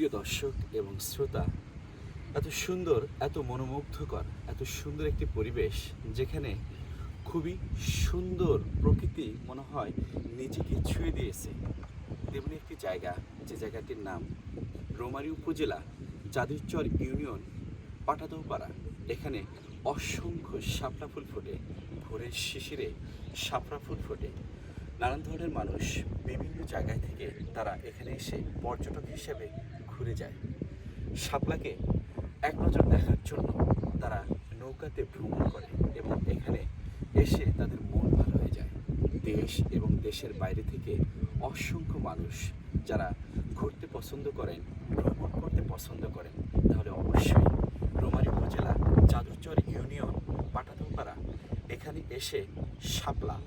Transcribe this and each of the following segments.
সুপ্রিয় দর্শক এবং শ্রোতা, এত সুন্দর, এত মনোমুগ্ধকর, এত সুন্দর একটি পরিবেশ যেখানে খুবই সুন্দর প্রকৃতি মনে হয় নিজেকে ছুঁয়ে দিয়েছে। তেমনি একটি জায়গা, যে জায়গাটির নাম রৌমারী উপজেলা যাদুরচর ইউনিয়ন পাটাদৌপাড়া। এখানে অসংখ্য শাপলা ফুল ফোটে, ভোরের শিশিরে শাপলা ফুল ফোটে। নানান ধরনের মানুষ বিভিন্ন জায়গায় থেকে তারা এখানে এসে পর্যটক হিসেবে ঘুরে যায়। শাপলাকে এক নজর দেখার জন্য তারা নৌকাতে ভ্রমণ করে এবং এখানে এসে তাদের মন ভালো হয়ে যায়। দেশ এবং দেশের বাইরে থেকে অসংখ্য মানুষ যারা ঘুরতে পছন্দ করেন, ভ্রমণ করতে পছন্দ করেন, তাহলে অবশ্যই রৌমারী উপজেলা যাদুরচর ইউনিয়ন পাটাদৌপাড়া এখানে এসে শাপলা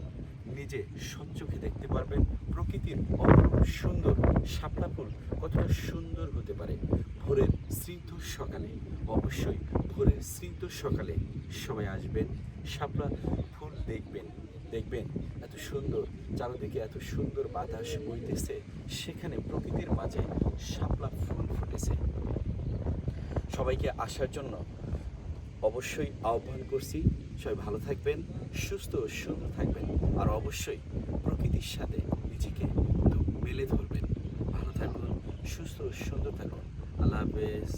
নিজে সচক্ষে দেখতে পারবেন। প্রকৃতির অপরূপ সুন্দর শাপলা ফুল কতটা সুন্দর হতে পারে ভোরের স্নিগ্ধ সকালে। অবশ্যই ভোরের স্নিগ্ধ সকালে সবাই আসবেন, শাপলা ফুল দেখবেন। দেখবেন এত সুন্দর, চারিদিকে এত সুন্দর বাতাস বইতেছে, সেখানে প্রকৃতির মাঝে শাপলা ফুল ফুটেছে। সবাইকে আসার জন্য অবশ্যই আহ্বান করছি। সবাই ভালো থাকবেন, সুস্থ ও সুন্দর থাকবেন, আর অবশ্যই প্রকৃতির সাথে নিজেকে মেলে ধরবেন। ভালো থাকুন, সুস্থ ও সুন্দর থাকুন। আল্লাহ হাফেজ।